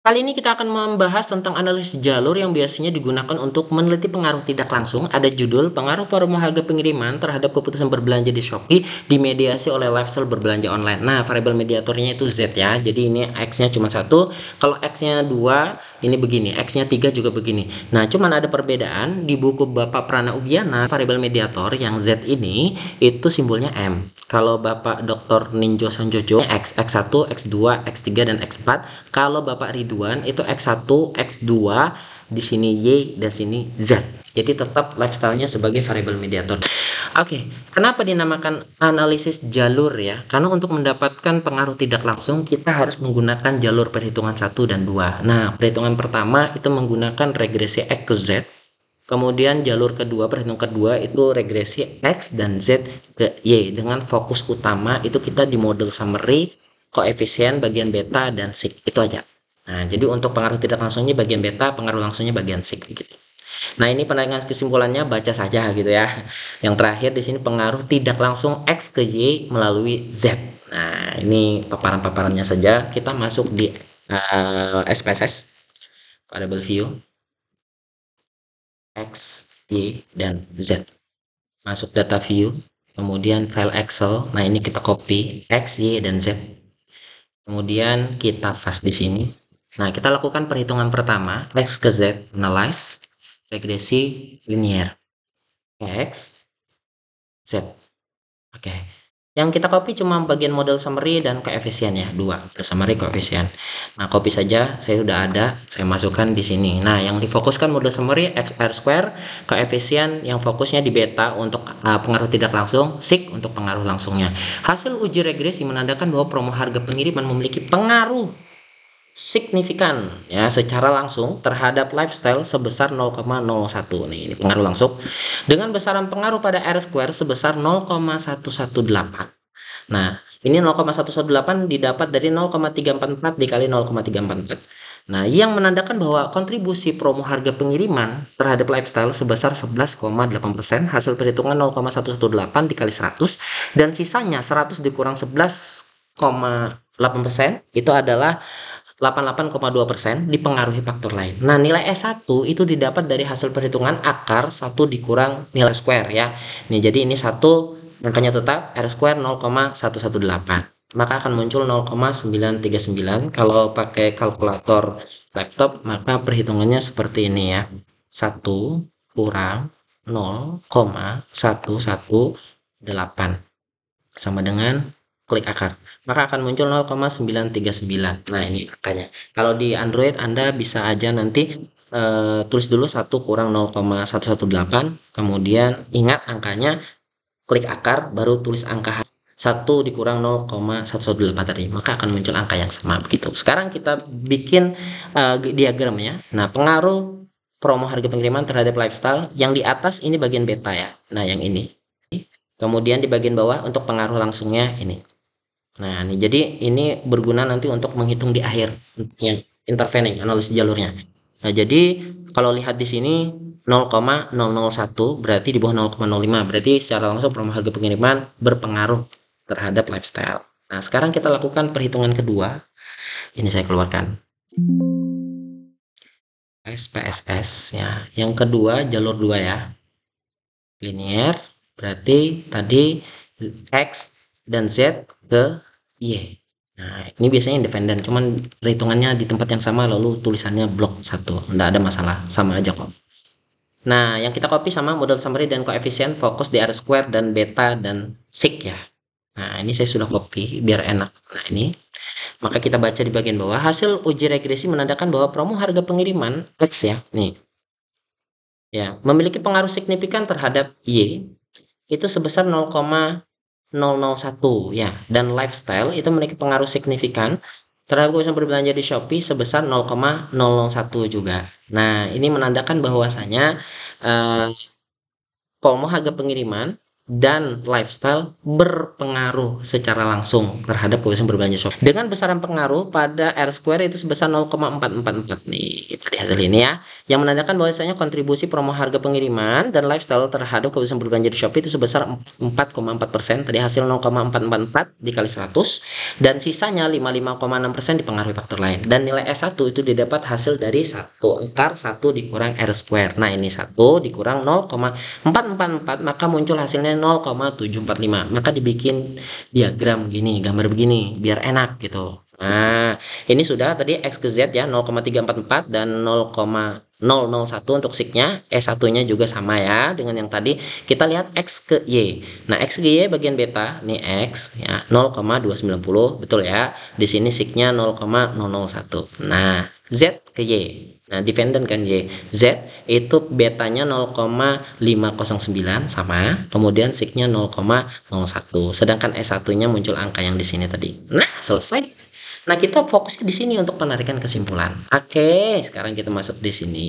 Kali ini kita akan membahas tentang analisis jalur yang biasanya digunakan untuk meneliti pengaruh tidak langsung. Ada judul pengaruh promo harga pengiriman terhadap keputusan berbelanja di Shopee dimediasi oleh lifestyle berbelanja online. Nah, variabel mediatornya itu Z ya. Jadi ini X-nya cuma satu. Kalau X-nya 2, ini begini. X-nya 3 juga begini. Nah, cuman ada perbedaan di buku Bapak Prana Ugiana, variabel mediator yang Z ini itu simbolnya M. Kalau Bapak Dr. Ninjo Sanjojo X, X1, X2, X3 dan X4. Kalau Bapak Ridwan itu X1, X2, di sini Y dan sini Z. Jadi tetap lifestyle-nya sebagai variabel mediator. Oke, kenapa dinamakan analisis jalur ya? Karena untuk mendapatkan pengaruh tidak langsung kita harus menggunakan jalur perhitungan 1 dan 2. Nah, perhitungan pertama itu menggunakan regresi X ke Z. Kemudian jalur kedua, perhitungan kedua itu regresi X dan Z ke Y dengan fokus utama itu kita di model summary, koefisien, bagian beta, dan sig. Itu aja. Nah, jadi untuk pengaruh tidak langsungnya bagian beta, pengaruh langsungnya bagian sig gitu. Nah, ini penayangan kesimpulannya baca saja gitu ya. Yang terakhir di sini pengaruh tidak langsung X ke Y melalui Z. Nah, ini paparan-paparannya saja. Kita masuk di SPSS, variable view. X, Y, dan Z. Masuk data view, kemudian file Excel. Nah, ini kita copy X, Y, dan Z. Kemudian kita paste di sini. Nah, kita lakukan perhitungan pertama, X ke Z, analyze, regresi linear. X, Z. Oke. Yang kita copy cuma bagian model summary dan koefisiennya, 2. Summary koefisien. Nah, copy saja, saya sudah ada, saya masukkan di sini. Nah, yang difokuskan model summary X R square, koefisien yang fokusnya di beta untuk pengaruh tidak langsung, sig untuk pengaruh langsungnya. Hasil uji regresi menandakan bahwa promo harga pengiriman memiliki pengaruh signifikan ya secara langsung terhadap lifestyle sebesar 0,01. Nih, ini pengaruh langsung dengan besaran pengaruh pada R square sebesar 0,118. Nah, ini 0,118 didapat dari 0,344 dikali 0,344. Nah, yang menandakan bahwa kontribusi promo harga pengiriman terhadap lifestyle sebesar 11,8%, hasil perhitungan 0,118 dikali 100, dan sisanya 100 dikurang 11,8% itu adalah 88,2% dipengaruhi faktor lain. Nah, nilai S1 itu didapat dari hasil perhitungan akar 1 dikurang nilai square ya. Nih, jadi ini 1 angkanya tetap, R square 0,118. Maka akan muncul 0,939. Kalau pakai kalkulator laptop, maka perhitungannya seperti ini ya. 1 kurang 0,118 sama dengan klik akar, maka akan muncul 0,939. Nah, ini angkanya. Kalau di Android Anda bisa aja nanti tulis dulu 1 kurang 0,118, kemudian ingat angkanya, klik akar, baru tulis angka 1 dikurang 0,118 tadi, maka akan muncul angka yang sama begitu. Sekarang kita bikin diagramnya. Nah, pengaruh promo harga pengiriman terhadap lifestyle yang di atas ini bagian beta ya. Nah, yang ini. Kemudian di bagian bawah untuk pengaruh langsungnya ini. Nah, ini jadi ini berguna nanti untuk menghitung di akhir yang intervening analisis jalurnya. Nah, jadi kalau lihat di sini 0,001 berarti di bawah 0,05 berarti secara langsung promo harga pengiriman berpengaruh terhadap lifestyle. Nah, sekarang kita lakukan perhitungan kedua. Ini saya keluarkan SPSS ya. Yang kedua jalur 2 ya. Linear berarti tadi X dan Z ke Y. Nah, ini biasanya independen, cuman perhitungannya di tempat yang sama lalu tulisannya blok 1. Enggak ada masalah, sama aja kok. Nah, yang kita copy sama model summary dan koefisien fokus di R square dan beta dan sig ya. Nah, ini saya sudah copy biar enak. Nah, ini. Maka kita baca di bagian bawah, hasil uji regresi menandakan bahwa promo harga pengiriman X ya. Nih. Ya, memiliki pengaruh signifikan terhadap Y itu sebesar 0,001 ya, dan lifestyle itu memiliki pengaruh signifikan terhadap keputusan berbelanja di Shopee sebesar 0,001 juga. Nah, ini menandakan bahwasanya promo harga pengiriman dan lifestyle berpengaruh secara langsung terhadap keputusan berbelanja Shopee. Dengan besaran pengaruh pada R-square itu sebesar 0,444 nih. Kita lihat hasil ini ya. Yang menandakan bahwasanya kontribusi promo harga pengiriman dan lifestyle terhadap keputusan berbelanja di Shopee itu sebesar 4,4%. Tadi hasil 0,444 dikali 100 dan sisanya 55,6% dipengaruhi faktor lain. Dan nilai S1 itu didapat hasil dari 1 akar 1 dikurang R-square. Nah, ini 1 dikurang 0,444 maka muncul hasilnya 0,745. Maka dibikin diagram gini, gambar begini biar enak gitu. Nah, ini sudah tadi X ke Z ya, 0,344 dan 0,001 untuk signya, S1-nya juga sama ya dengan yang tadi. Kita lihat X ke Y. Nah, X ke Y bagian beta, nih X ya, 0,290, betul ya. Di sini signya 0,001. Nah, Z ke Y. Nah, dependent kan Y. Z itu betanya 0,509 sama, kemudian signya 0,01. Sedangkan S1-nya muncul angka yang di sini tadi. Nah, selesai. Nah, kita fokusnya di sini untuk penarikan kesimpulan. Oke, sekarang kita masuk di sini.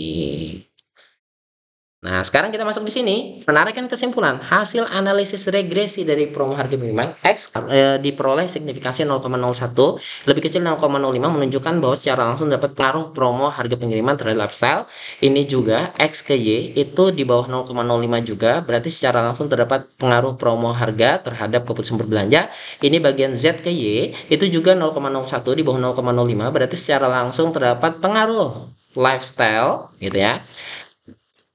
Nah, sekarang kita masuk di sini, penarikan kesimpulan. Hasil analisis regresi dari promo harga pengiriman X diperoleh signifikasi 0,01, lebih kecil 0,05 menunjukkan bahwa secara langsung dapat pengaruh promo harga pengiriman terhadap lifestyle. Ini juga X ke Y itu di bawah 0,05 juga, berarti secara langsung terdapat pengaruh promo harga terhadap keputusan berbelanja. Ini bagian Z ke Y itu juga 0,01 di bawah 0,05, berarti secara langsung terdapat pengaruh lifestyle gitu ya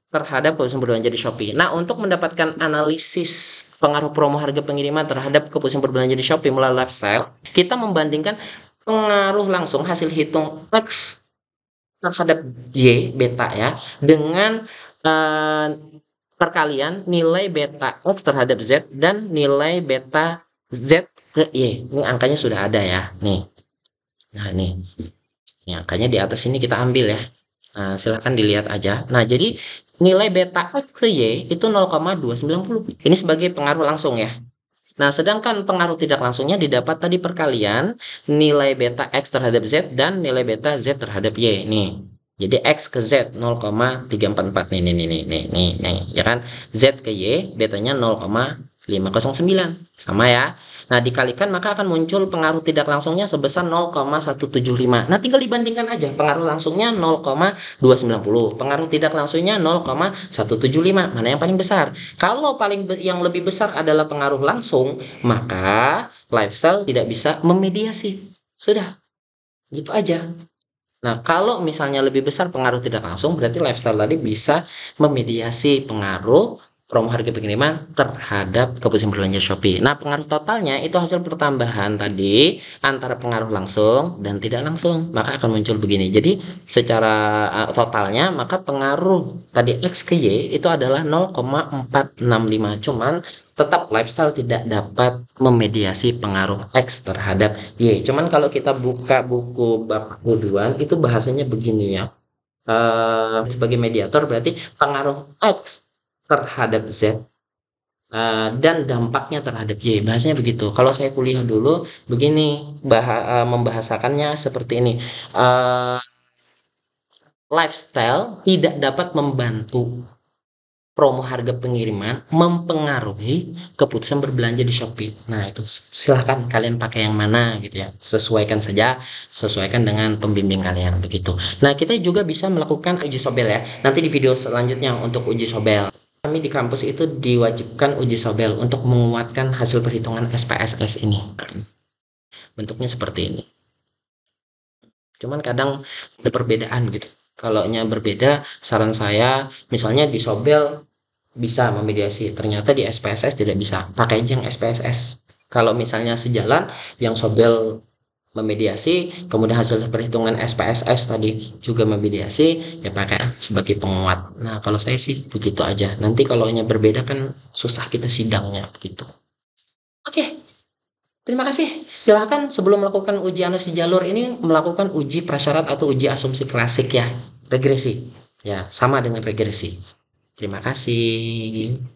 terhadap keputusan berbelanja di Shopee. Nah, untuk mendapatkan analisis pengaruh promo harga pengiriman terhadap keputusan berbelanja di Shopee melalui lifestyle, kita membandingkan pengaruh langsung hasil hitung X terhadap Y beta ya dengan perkalian nilai beta X terhadap Z dan nilai beta Z ke Y. Ini angkanya sudah ada ya, nih. Nah, nih. Ini angkanya di atas ini kita ambil ya. Nah, silahkan dilihat aja. Nah, jadi nilai beta X ke Y itu 0,290. Ini sebagai pengaruh langsung ya. Nah, sedangkan pengaruh tidak langsungnya didapat tadi perkalian nilai beta X terhadap Z dan nilai beta Z terhadap Y. Nih. Jadi X ke Z 0,344 nih, ya kan? Z ke Y betanya 0,509 sama ya. Nah, dikalikan maka akan muncul pengaruh tidak langsungnya sebesar 0,175. Nah, tinggal dibandingkan aja. Pengaruh langsungnya 0,290. Pengaruh tidak langsungnya 0,175. Mana yang paling besar? Kalau yang lebih besar adalah pengaruh langsung, maka lifestyle tidak bisa memediasi. Sudah. Gitu aja. Nah, kalau misalnya lebih besar pengaruh tidak langsung, berarti lifestyle tadi bisa memediasi pengaruh promo harga pengiriman terhadap keputusan berbelanja Shopee. Nah, pengaruh totalnya itu hasil pertambahan tadi antara pengaruh langsung dan tidak langsung. Maka akan muncul begini. Jadi, secara totalnya maka pengaruh tadi X ke Y itu adalah 0,465. Cuman tetap lifestyle tidak dapat memediasi pengaruh X terhadap Y. Cuman kalau kita buka buku bab duluan itu bahasanya begini ya. Sebagai mediator berarti pengaruh X terhadap Z dan dampaknya terhadap Y. Bahasanya begitu. Kalau saya kuliah dulu begini membahasakannya seperti ini. Lifestyle tidak dapat membantu promo harga pengiriman mempengaruhi keputusan berbelanja di Shopee. Nah, itu silahkan kalian pakai yang mana gitu ya. Sesuaikan dengan pembimbing kalian begitu. Nah, kita juga bisa melakukan uji sobel ya. Nanti di video selanjutnya untuk uji sobel. Kami di kampus itu diwajibkan uji sobel untuk menguatkan hasil perhitungan SPSS ini. Bentuknya seperti ini. Cuman kadang ada perbedaan gitu. Kalau berbeda, saran saya misalnya di sobel bisa memediasi, ternyata di SPSS tidak bisa. Pakai aja yang SPSS. Kalau misalnya sejalan yang sobel memediasi, kemudian hasil perhitungan SPSS tadi juga memediasi, ya pakai sebagai penguat. Nah, kalau saya sih begitu aja. Nanti kalau berbeda kan susah kita sidangnya begitu. Oke. Terima kasih. Silakan sebelum melakukan uji analisis jalur ini melakukan uji prasyarat atau uji asumsi klasik ya, regresi. Ya, sama dengan regresi. Terima kasih.